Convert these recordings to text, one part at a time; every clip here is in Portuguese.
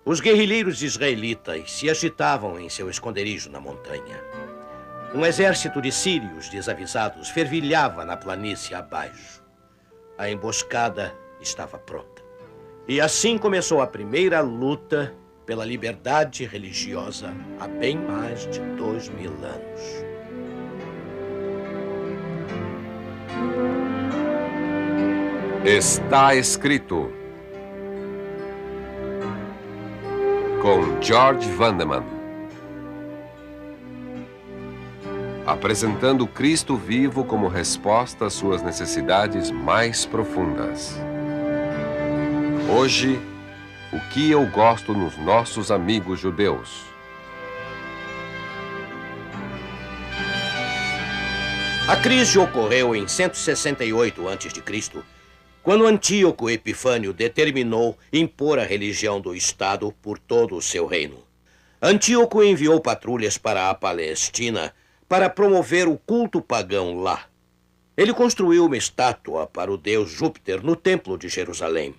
Os guerrilheiros israelitas se agitavam em seu esconderijo na montanha. Um exército de sírios desavisados fervilhava na planície abaixo. A emboscada estava pronta. E assim começou a primeira luta pela liberdade religiosa há bem mais de 2000 anos. Está escrito com George Vandeman, apresentando Cristo vivo como resposta às suas necessidades mais profundas. Hoje, o que eu gosto nos nossos amigos judeus. A crise ocorreu em 168 a.C., quando Antíoco Epifânio determinou impor a religião do Estado por todo o seu reino. Antíoco enviou patrulhas para a Palestina para promover o culto pagão lá. Ele construiu uma estátua para o deus Júpiter no templo de Jerusalém.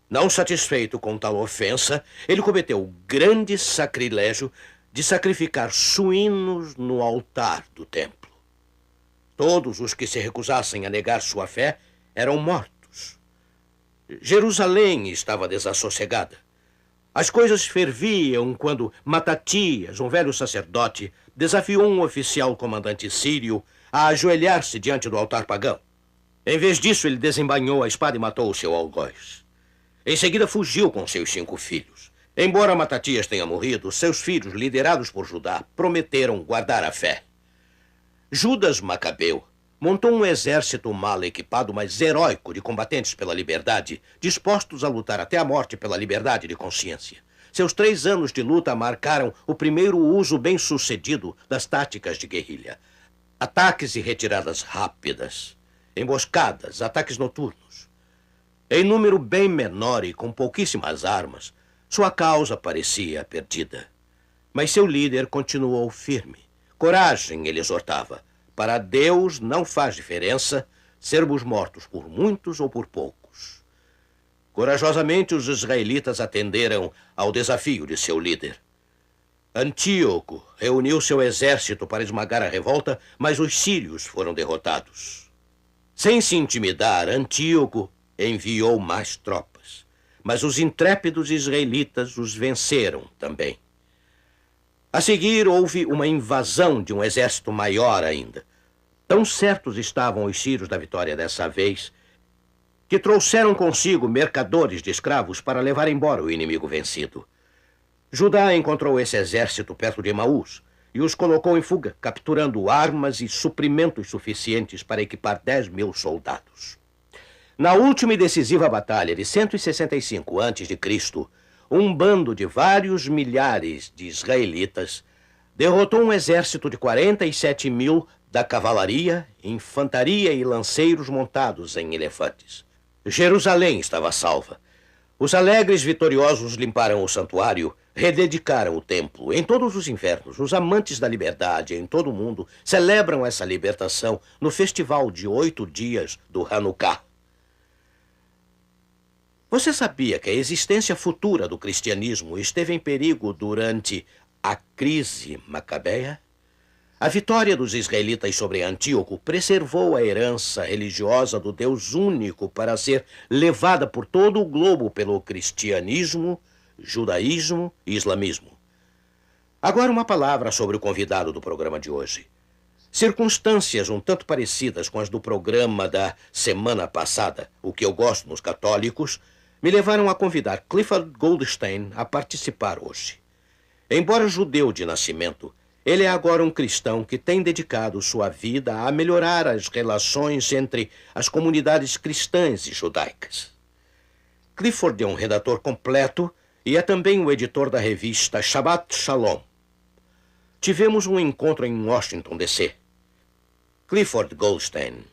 Não satisfeito com tal ofensa, ele cometeu o grande sacrilégio de sacrificar suínos no altar do templo. Todos os que se recusassem a negar sua fé eram mortos. Jerusalém estava desassossegada. As coisas ferviam quando Matatias, um velho sacerdote, desafiou um oficial comandante sírio a ajoelhar-se diante do altar pagão. Em vez disso, ele desembainhou a espada e matou o seu algoz. Em seguida, fugiu com seus 5 filhos. Embora Matatias tenha morrido, seus filhos, liderados por Judá, prometeram guardar a fé. Judas Macabeu montou um exército mal equipado, mas heróico, de combatentes pela liberdade, dispostos a lutar até a morte pela liberdade de consciência. Seus 3 anos de luta marcaram o primeiro uso bem-sucedido das táticas de guerrilha. Ataques e retiradas rápidas, emboscadas, ataques noturnos. Em número bem menor e com pouquíssimas armas, sua causa parecia perdida. Mas seu líder continuou firme. Coragem, ele exortava. Para Deus não faz diferença sermos mortos por muitos ou por poucos. Corajosamente, os israelitas atenderam ao desafio de seu líder. Antíoco reuniu seu exército para esmagar a revolta, mas os sírios foram derrotados. Sem se intimidar, Antíoco enviou mais tropas, mas os intrépidos israelitas os venceram também. A seguir, houve uma invasão de um exército maior ainda. Tão certos estavam os sírios da vitória dessa vez, que trouxeram consigo mercadores de escravos para levar embora o inimigo vencido. Judá encontrou esse exército perto de Emaús e os colocou em fuga, capturando armas e suprimentos suficientes para equipar 10.000 soldados. Na última e decisiva batalha de 165 a.C., um bando de vários milhares de israelitas derrotou um exército de 47.000 da cavalaria, infantaria e lanceiros montados em elefantes. Jerusalém estava salva. Os alegres vitoriosos limparam o santuário, rededicaram o templo. Em todos os infernos, os amantes da liberdade em todo o mundo celebram essa libertação no festival de 8 dias do Hanukkah. Você sabia que a existência futura do cristianismo esteve em perigo durante a crise macabeia? A vitória dos israelitas sobre Antíoco preservou a herança religiosa do Deus único para ser levada por todo o globo pelo cristianismo, judaísmo e islamismo. Agora uma palavra sobre o convidado do programa de hoje. Circunstâncias um tanto parecidas com as do programa da semana passada, O que eu gosto nos católicos, me levaram a convidar Clifford Goldstein a participar hoje. Embora judeu de nascimento, ele é agora um cristão que tem dedicado sua vida a melhorar as relações entre as comunidades cristãs e judaicas. Clifford é um redator completo e é também o editor da revista Shabbat Shalom. Tivemos um encontro em Washington, D.C. Clifford Goldstein,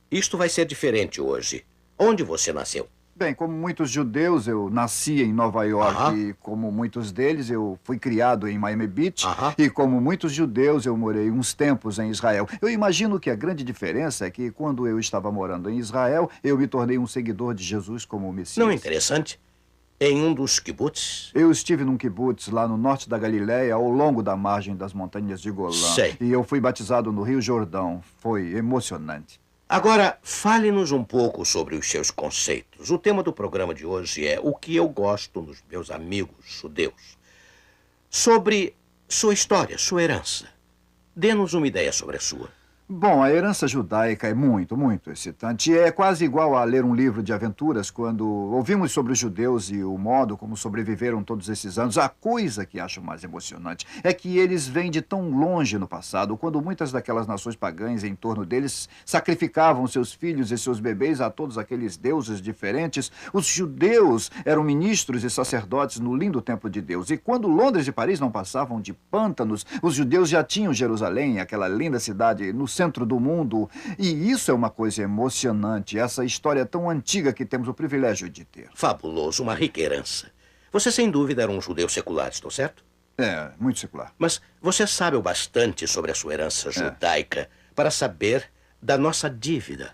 isto vai ser diferente hoje. Onde você nasceu? Bem, como muitos judeus, eu nasci em Nova York e como muitos deles, eu fui criado em Miami Beach e como muitos judeus, eu morei uns tempos em Israel. Eu imagino que a grande diferença é que quando eu estava morando em Israel, eu me tornei um seguidor de Jesus como Messias. Não é interessante? Em um dos kibbutz? Eu estive num kibbutz lá no norte da Galileia, ao longo da margem das montanhas de Golã. Sei. E eu fui batizado no Rio Jordão. Foi emocionante. Agora, fale-nos um pouco sobre os seus conceitos. O tema do programa de hoje é o que eu gosto nos meus amigos judeus. Sobre sua história, sua herança. Dê-nos uma ideia sobre a sua. Bom, a herança judaica é muito, muito excitante. É quase igual a ler um livro de aventuras quando ouvimos sobre os judeus e o modo como sobreviveram todos esses anos. A coisa que acho mais emocionante é que eles vêm de tão longe no passado, quando muitas daquelas nações pagãs em torno deles sacrificavam seus filhos e seus bebês a todos aqueles deuses diferentes. Os judeus eram ministros e sacerdotes no lindo templo de Deus. E quando Londres e Paris não passavam de pântanos, os judeus já tinham Jerusalém, aquela linda cidade no centro do mundo. E isso é uma coisa emocionante, essa história tão antiga que temos o privilégio de ter. Fabuloso, uma rica herança. Você, sem dúvida, era um judeu secular, estou certo? É, muito secular. Mas você sabe o bastante sobre a sua herança judaica para saber da nossa dívida.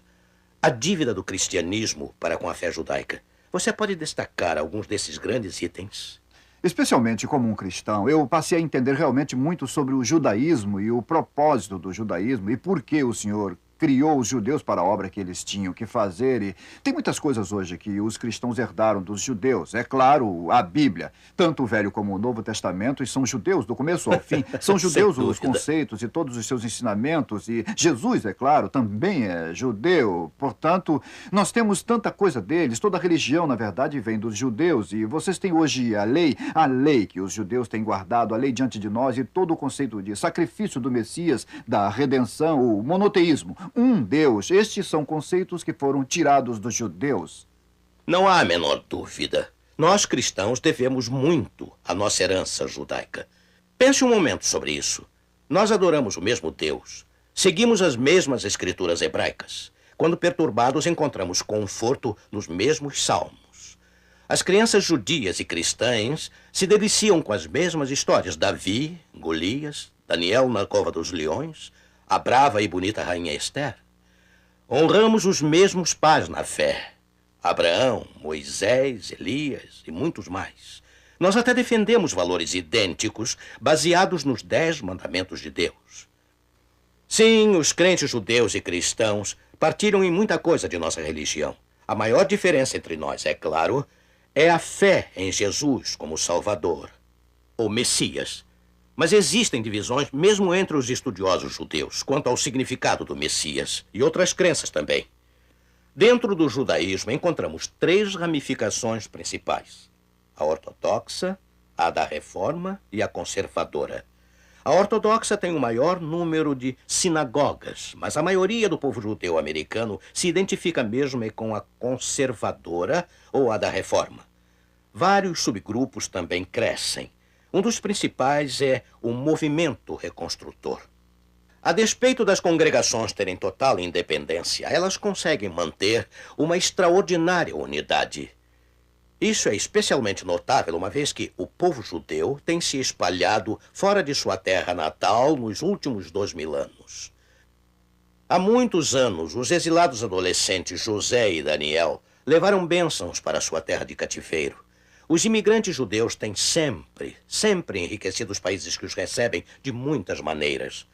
A dívida do cristianismo para com a fé judaica. Você pode destacar alguns desses grandes itens? Especialmente como um cristão, eu passei a entender realmente muito sobre o judaísmo e o propósito do judaísmo e por que o Senhor criou os judeus para a obra que eles tinham que fazer. E tem muitas coisas hoje que os cristãos herdaram dos judeus. É claro, a Bíblia, tanto o Velho como o Novo Testamento, e são judeus do começo ao fim. São judeus os conceitos e todos os seus ensinamentos. E Jesus, é claro, também é judeu. Portanto, nós temos tanta coisa deles. Toda a religião, na verdade, vem dos judeus. E vocês têm hoje a lei que os judeus têm guardado, a lei diante de nós e todo o conceito de sacrifício do Messias, da redenção, o monoteísmo. Um Deus. Estes são conceitos que foram tirados dos judeus. Não há a menor dúvida. Nós, cristãos, devemos muito à nossa herança judaica. Pense um momento sobre isso. Nós adoramos o mesmo Deus. Seguimos as mesmas escrituras hebraicas. Quando perturbados, encontramos conforto nos mesmos salmos. As crianças judias e cristãs se deliciam com as mesmas histórias. Davi, Golias, Daniel na cova dos leões, a brava e bonita rainha Esther. Honramos os mesmos pais na fé. Abraão, Moisés, Elias e muitos mais. Nós até defendemos valores idênticos baseados nos 10 mandamentos de Deus. Sim, os crentes judeus e cristãos partilham em muita coisa de nossa religião. A maior diferença entre nós, é claro, é a fé em Jesus como Salvador, ou Messias. Mas existem divisões, mesmo entre os estudiosos judeus, quanto ao significado do Messias e outras crenças também. Dentro do judaísmo, encontramos 3 ramificações principais: a ortodoxa, a da reforma e a conservadora. A ortodoxa tem o maior número de sinagogas, mas a maioria do povo judeu americano se identifica mesmo com a conservadora ou a da reforma. Vários subgrupos também crescem. Um dos principais é o movimento reconstrutor. A despeito das congregações terem total independência, elas conseguem manter uma extraordinária unidade. Isso é especialmente notável uma vez que o povo judeu tem se espalhado fora de sua terra natal nos últimos 2000 anos. Há muitos anos, os exilados adolescentes José e Daniel levaram bênçãos para sua terra de cativeiro. Os imigrantes judeus têm sempre enriquecido os países que os recebem de muitas maneiras.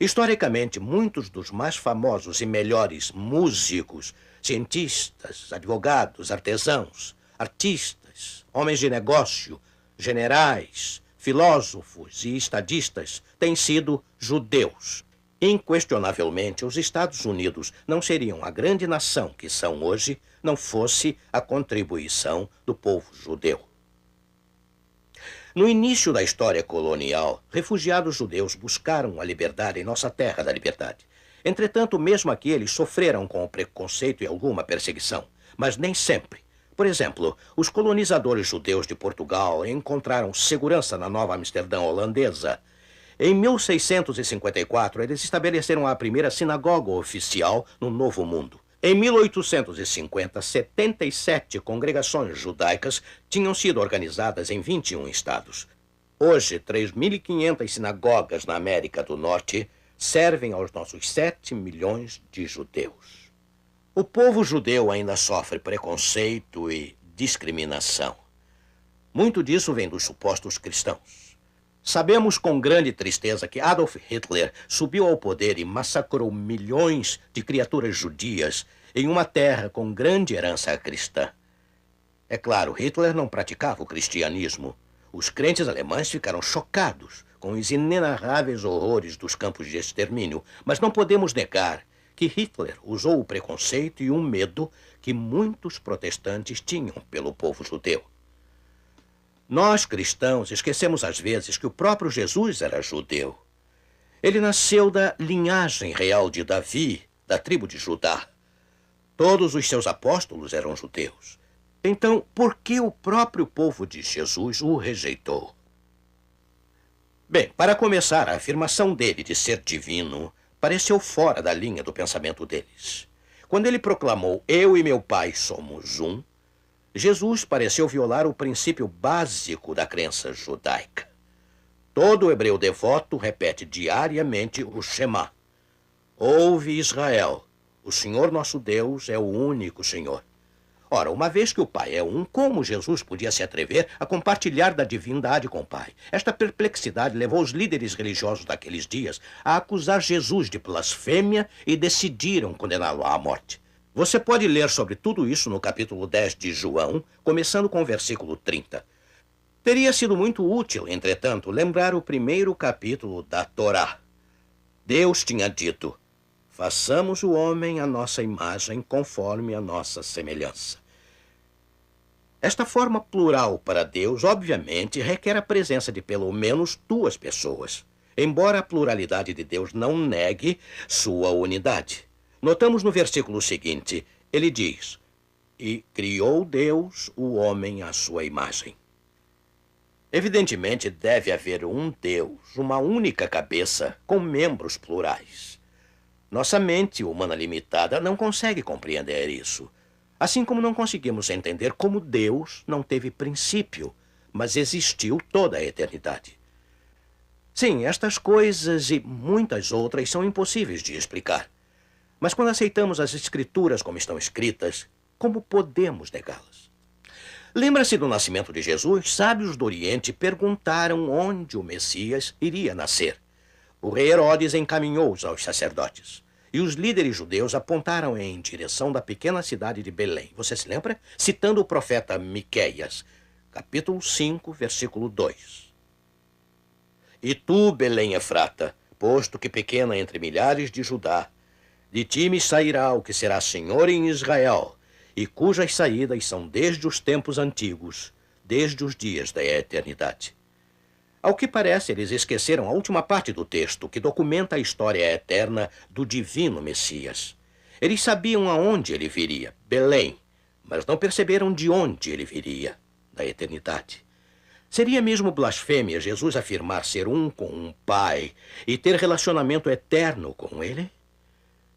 Historicamente, muitos dos mais famosos e melhores músicos, cientistas, advogados, artesãos, artistas, homens de negócio, generais, filósofos e estadistas têm sido judeus. Inquestionavelmente, os Estados Unidos não seriam a grande nação que são hoje não fosse a contribuição do povo judeu. No início da história colonial, refugiados judeus buscaram a liberdade em nossa terra da liberdade. Entretanto, mesmo aqui eles sofreram com o preconceito e alguma perseguição, mas nem sempre. Por exemplo, os colonizadores judeus de Portugal encontraram segurança na Nova Amsterdã holandesa. Em 1654, eles estabeleceram a primeira sinagoga oficial no Novo Mundo. Em 1850, 77 congregações judaicas tinham sido organizadas em 21 estados. Hoje, 3.500 sinagogas na América do Norte servem aos nossos 7 milhões de judeus. O povo judeu ainda sofre preconceito e discriminação. Muito disso vem dos supostos cristãos. Sabemos com grande tristeza que Adolf Hitler subiu ao poder e massacrou milhões de criaturas judias em uma terra com grande herança cristã. É claro, Hitler não praticava o cristianismo. Os crentes alemães ficaram chocados com os inenarráveis horrores dos campos de extermínio, mas não podemos negar que Hitler usou o preconceito e o medo que muitos protestantes tinham pelo povo judeu. Nós, cristãos, esquecemos às vezes que o próprio Jesus era judeu. Ele nasceu da linhagem real de Davi, da tribo de Judá. Todos os seus apóstolos eram judeus. Então, por que o próprio povo de Jesus o rejeitou? Bem, para começar, a afirmação dele de ser divino pareceu fora da linha do pensamento deles. Quando ele proclamou, "Eu e meu Pai somos um", Jesus pareceu violar o princípio básico da crença judaica. Todo hebreu devoto repete diariamente o Shema. Ouve, Israel, o Senhor nosso Deus é o único Senhor. Ora, uma vez que o Pai é um, como Jesus podia se atrever a compartilhar da divindade com o Pai? Esta perplexidade levou os líderes religiosos daqueles dias a acusar Jesus de blasfêmia e decidiram condená-lo à morte. Você pode ler sobre tudo isso no capítulo 10 de João, começando com o versículo 30. Teria sido muito útil, entretanto, lembrar o primeiro capítulo da Torá. Deus tinha dito: façamos o homem à nossa imagem, conforme a nossa semelhança. Esta forma plural para Deus, obviamente, requer a presença de pelo menos duas pessoas, embora a pluralidade de Deus não negue sua unidade. Notamos no versículo seguinte, ele diz: e criou Deus o homem à sua imagem. Evidentemente, deve haver um Deus, uma única cabeça, com membros plurais. Nossa mente humana limitada não consegue compreender isso. Assim como não conseguimos entender como Deus não teve princípio, mas existiu toda a eternidade. Sim, estas coisas e muitas outras são impossíveis de explicar. Mas quando aceitamos as Escrituras como estão escritas, como podemos negá-las? Lembra-se do nascimento de Jesus? Sábios do Oriente perguntaram onde o Messias iria nascer. O rei Herodes encaminhou-os aos sacerdotes. E os líderes judeus apontaram em direção da pequena cidade de Belém. Você se lembra? Citando o profeta Miqueias, capítulo 5, versículo 2. E tu, Belém Efrata, posto que pequena entre milhares de Judá, de ti me sairá o que será senhor em Israel, e cujas saídas são desde os tempos antigos, desde os dias da eternidade. Ao que parece, eles esqueceram a última parte do texto, que documenta a história eterna do divino Messias. Eles sabiam aonde ele viria, Belém, mas não perceberam de onde ele viria, da eternidade. Seria mesmo blasfêmia Jesus afirmar ser um com um Pai e ter relacionamento eterno com ele?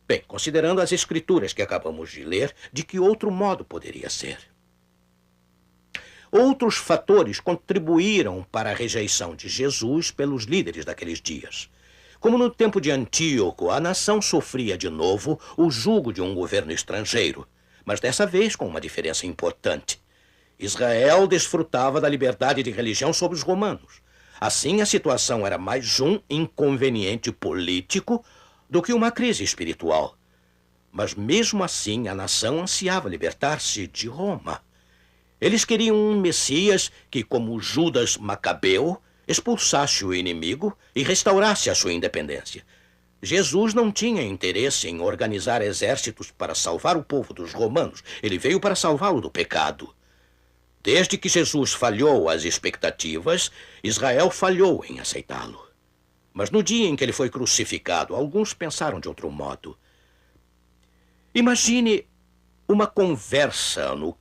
Bem, considerando as Escrituras que acabamos de ler, de que outro modo poderia ser? Outros fatores contribuíram para a rejeição de Jesus pelos líderes daqueles dias. Como no tempo de Antíoco, a nação sofria de novo o jugo de um governo estrangeiro, mas dessa vez com uma diferença importante. Israel desfrutava da liberdade de religião sobre os romanos. Assim, a situação era mais um inconveniente político do que uma crise espiritual. Mas mesmo assim, a nação ansiava libertar-se de Roma. Eles queriam um Messias que, como Judas Macabeu, expulsasse o inimigo e restaurasse a sua independência. Jesus não tinha interesse em organizar exércitos para salvar o povo dos romanos. Ele veio para salvá-lo do pecado. Desde que Jesus falhou às expectativas, Israel falhou em aceitá-lo. Mas no dia em que ele foi crucificado, alguns pensaram de outro modo. Imagine uma conversa no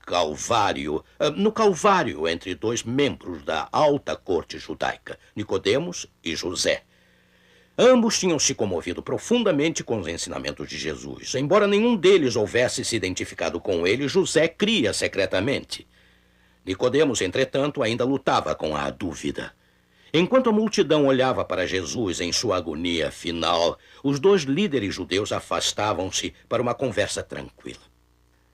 Calvário entre dois membros da alta corte judaica, Nicodemos e José. Ambos tinham se comovido profundamente com os ensinamentos de Jesus. Embora nenhum deles houvesse se identificado com ele, José cria secretamente. Nicodemos, entretanto, ainda lutava com a dúvida. Enquanto a multidão olhava para Jesus em sua agonia final, os dois líderes judeus afastavam-se para uma conversa tranquila.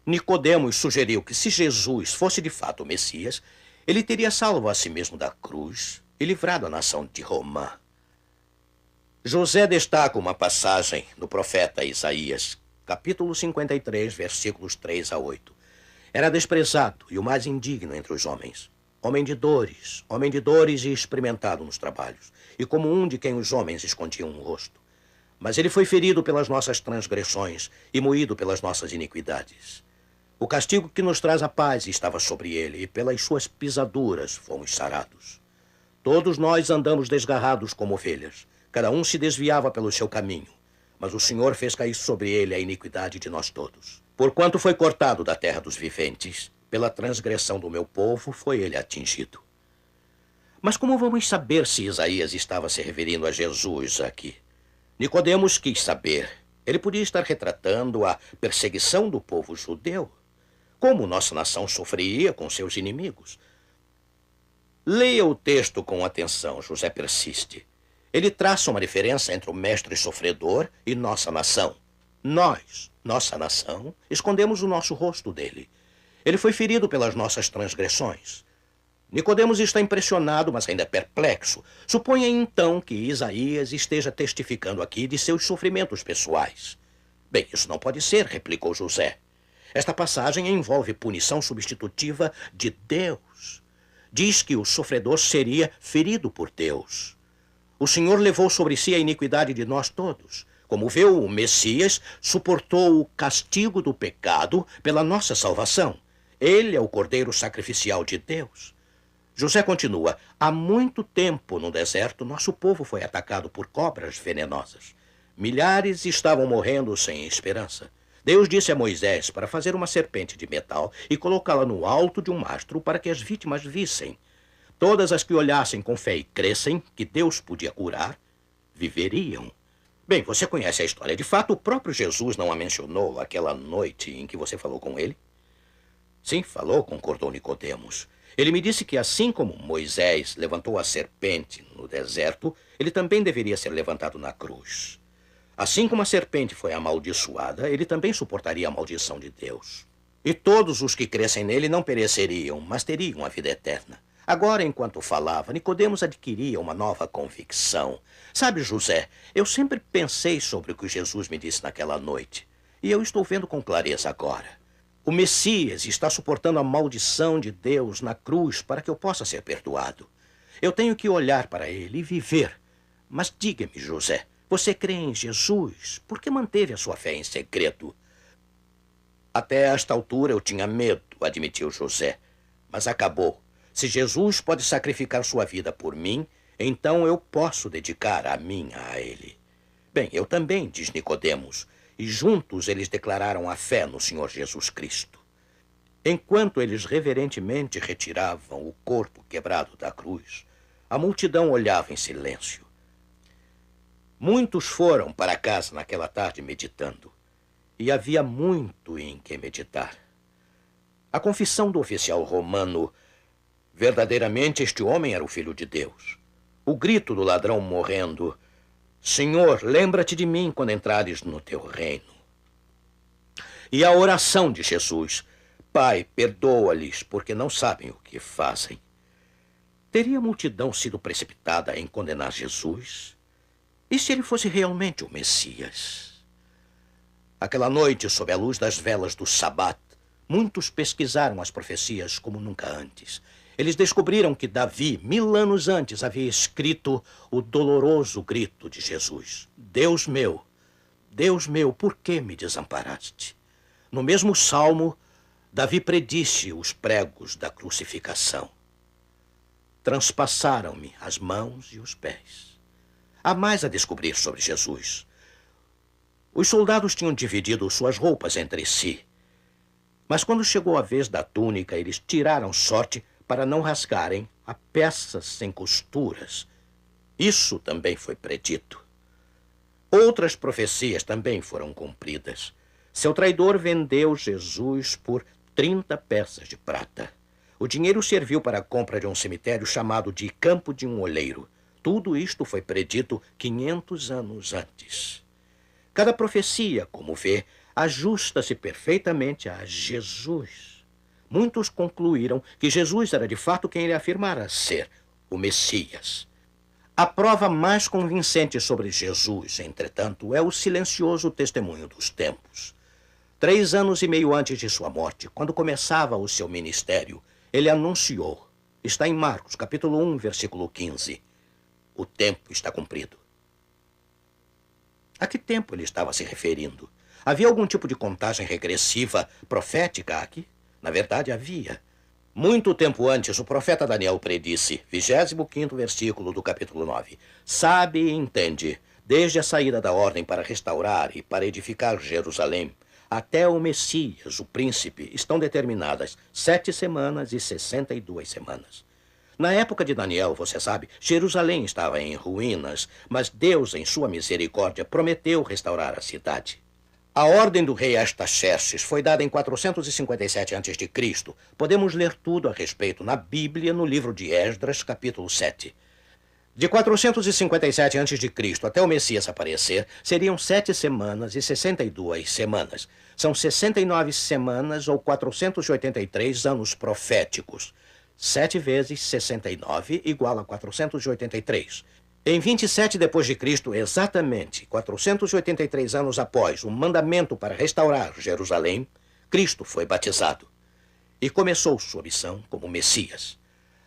Nicodemos sugeriu que, se Jesus fosse de fato o Messias, Ele teria salvo a si mesmo da cruz e livrado a nação de Roma. José destaca uma passagem no profeta Isaías, capítulo 53, versículos 3 a 8. Era desprezado e o mais indigno entre os homens. Homem de dores e experimentado nos trabalhos, e como um de quem os homens escondiam o rosto. Mas ele foi ferido pelas nossas transgressões e moído pelas nossas iniquidades. O castigo que nos traz a paz estava sobre ele, e pelas suas pisaduras fomos sarados. Todos nós andamos desgarrados como ovelhas. Cada um se desviava pelo seu caminho. Mas o Senhor fez cair sobre ele a iniquidade de nós todos. Porquanto foi cortado da terra dos viventes, pela transgressão do meu povo foi ele atingido. Mas como vamos saber se Isaías estava se referindo a Jesus aqui? Nicodemos quis saber. Ele podia estar retratando a perseguição do povo judeu. Como nossa nação sofreria com seus inimigos. Leia o texto com atenção, José persiste. Ele traça uma diferença entre o mestre sofredor e nossa nação. Nós, nossa nação, escondemos o nosso rosto dele. Ele foi ferido pelas nossas transgressões. Nicodemos está impressionado, mas ainda perplexo. Suponha então que Isaías esteja testificando aqui de seus sofrimentos pessoais. Bem, isso não pode ser, replicou José. Esta passagem envolve punição substitutiva de Deus. Diz que o sofredor seria ferido por Deus. O Senhor levou sobre si a iniquidade de nós todos. Como viu, o Messias suportou o castigo do pecado pela nossa salvação. Ele é o Cordeiro sacrificial de Deus. José continua, há muito tempo no deserto nosso povo foi atacado por cobras venenosas. Milhares estavam morrendo sem esperança. Deus disse a Moisés para fazer uma serpente de metal e colocá-la no alto de um mastro para que as vítimas vissem. Todas as que olhassem com fé e crescem que Deus podia curar, viveriam. Bem, você conhece a história. De fato, o próprio Jesus não a mencionou aquela noite em que você falou com ele? Sim, falou, concordou Nicodemos. Ele me disse que assim como Moisés levantou a serpente no deserto, ele também deveria ser levantado na cruz. Assim como a serpente foi amaldiçoada, ele também suportaria a maldição de Deus. E todos os que crescem nele não pereceriam, mas teriam a vida eterna. Agora, enquanto falava, Nicodemos adquiria uma nova convicção. Sabe, José, eu sempre pensei sobre o que Jesus me disse naquela noite. E eu estou vendo com clareza agora. O Messias está suportando a maldição de Deus na cruz para que eu possa ser perdoado. Eu tenho que olhar para ele e viver. Mas diga-me, José, você crê em Jesus? Por que manteve a sua fé em segredo? Até esta altura eu tinha medo, admitiu José. Mas acabou. Se Jesus pode sacrificar sua vida por mim, então eu posso dedicar a minha a ele. Bem, eu também, diz Nicodemos. E juntos eles declararam a fé no Senhor Jesus Cristo. Enquanto eles reverentemente retiravam o corpo quebrado da cruz, a multidão olhava em silêncio. Muitos foram para casa naquela tarde meditando, e havia muito em que meditar. A confissão do oficial romano, verdadeiramente este homem era o Filho de Deus. O grito do ladrão morrendo, Senhor, lembra-te de mim quando entrares no teu reino. E a oração de Jesus, Pai, perdoa-lhes, porque não sabem o que fazem. Teria a multidão sido precipitada em condenar Jesus? E se ele fosse realmente o Messias? Aquela noite, sob a luz das velas do Sabat, muitos pesquisaram as profecias como nunca antes. Eles descobriram que Davi, 1000 anos antes, havia escrito o doloroso grito de Jesus. Deus meu, por que me desamparaste? No mesmo salmo, Davi predisse os pregos da crucificação. Transpassaram-me as mãos e os pés. Há mais a descobrir sobre Jesus. Os soldados tinham dividido suas roupas entre si. Mas quando chegou a vez da túnica, eles tiraram sorte para não rasgarem a peças sem costuras. Isso também foi predito. Outras profecias também foram cumpridas. Seu traidor vendeu Jesus por 30 peças de prata. O dinheiro serviu para a compra de um cemitério chamado de Campo de um Oleiro. Tudo isto foi predito 500 anos antes. Cada profecia, como vê, ajusta-se perfeitamente a Jesus. muitos concluíram que Jesus era de fato quem ele afirmara ser, o Messias. A prova mais convincente sobre Jesus, entretanto, é o silencioso testemunho dos tempos. 3 anos e meio antes de sua morte, quando começava o seu ministério, ele anunciou, está em Marcos, capítulo 1, versículo 15, o tempo está cumprido. A que tempo ele estava se referindo? Havia algum tipo de contagem regressiva profética aqui? Na verdade, havia. Muito tempo antes, o profeta Daniel predisse, 25º versículo do capítulo 9, sabe e entende, desde a saída da ordem para restaurar e para edificar Jerusalém, até o Messias, o príncipe, estão determinadas 7 semanas e 62 semanas. Na época de Daniel, você sabe, Jerusalém estava em ruínas, mas Deus, em sua misericórdia, prometeu restaurar a cidade. A ordem do rei Artaxerxes foi dada em 457 a.C. Podemos ler tudo a respeito na Bíblia, no livro de Esdras, capítulo 7. De 457 a.C. até o Messias aparecer, seriam 7 semanas e 62 semanas. São 69 semanas ou 483 anos proféticos. 7 vezes 69 igual a 483. Em 27 depois de Cristo, exatamente 483 anos após o mandamento para restaurar Jerusalém, Cristo foi batizado e começou sua missão como Messias.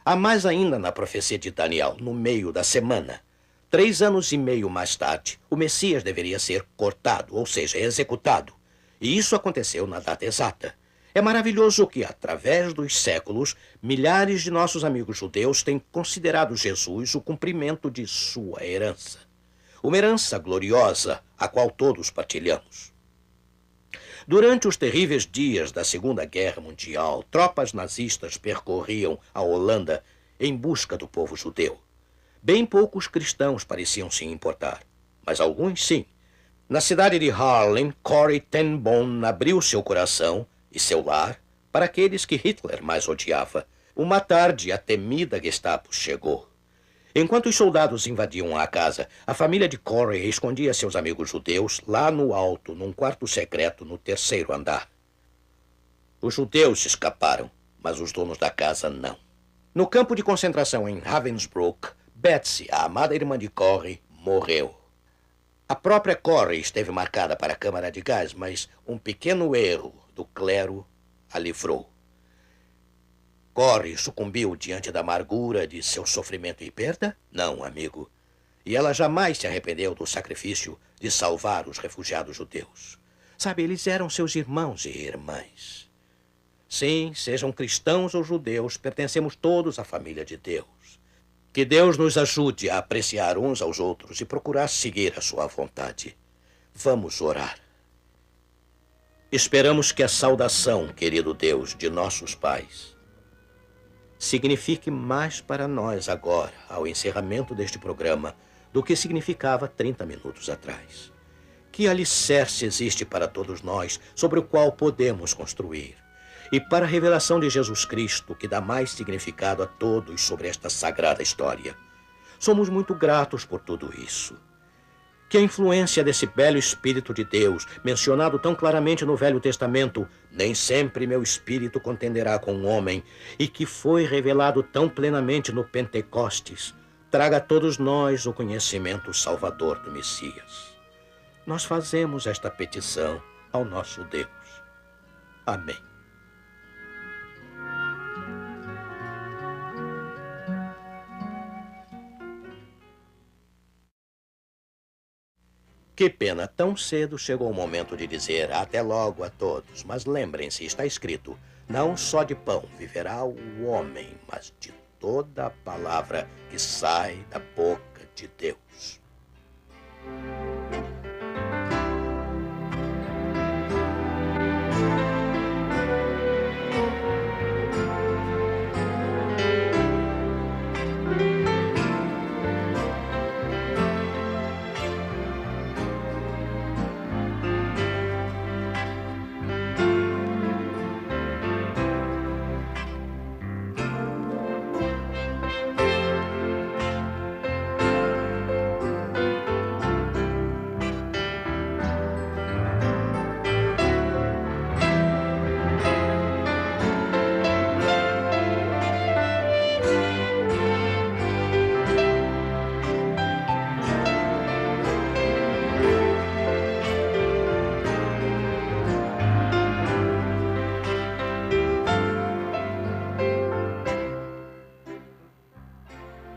Há mais ainda na profecia de Daniel, no meio da semana. 3 anos e meio mais tarde, o Messias deveria ser cortado, ou seja, executado. E isso aconteceu na data exata. É maravilhoso que, através dos séculos, milhares de nossos amigos judeus têm considerado Jesus o cumprimento de sua herança. Uma herança gloriosa, a qual todos partilhamos. Durante os terríveis dias da Segunda Guerra Mundial, tropas nazistas percorriam a Holanda em busca do povo judeu. Bem poucos cristãos pareciam se importar, mas alguns sim. Na cidade de Haarlem, Corrie ten Boom abriu seu coração e seu lar para aqueles que Hitler mais odiava. Uma tarde, a temida Gestapo chegou. Enquanto os soldados invadiam a casa, a família de Corrie escondia seus amigos judeus lá no alto, num quarto secreto no 3º andar. Os judeus escaparam, mas os donos da casa não. No campo de concentração em Ravensbrück, Betsy, a amada irmã de Corrie, morreu. A própria Corrie esteve marcada para a câmara de gás, mas um pequeno erro do clero a livrou. Corrie sucumbiu diante da amargura de seu sofrimento e perda? Não, amigo. E ela jamais se arrependeu do sacrifício de salvar os refugiados judeus. Sabe, eles eram seus irmãos e irmãs. Sim, sejam cristãos ou judeus, pertencemos todos à família de Deus. Que Deus nos ajude a apreciar uns aos outros e procurar seguir a sua vontade. Vamos orar. Esperamos que a saudação, querido Deus, de nossos pais, signifique mais para nós agora, ao encerramento deste programa, do que significava 30 minutos atrás. Que alicerce existe para todos nós, sobre o qual podemos construir? E para a revelação de Jesus Cristo, que dá mais significado a todos sobre esta sagrada história. Somos muito gratos por tudo isso. Que a influência desse belo Espírito de Deus, mencionado tão claramente no Velho Testamento, nem sempre meu espírito contenderá com o homem, e que foi revelado tão plenamente no Pentecostes, traga a todos nós o conhecimento salvador do Messias. Nós fazemos esta petição ao nosso Deus. Amém. Que pena, tão cedo chegou o momento de dizer até logo a todos. Mas lembrem-se, está escrito, não só de pão viverá o homem, mas de toda a palavra que sai da boca de Deus.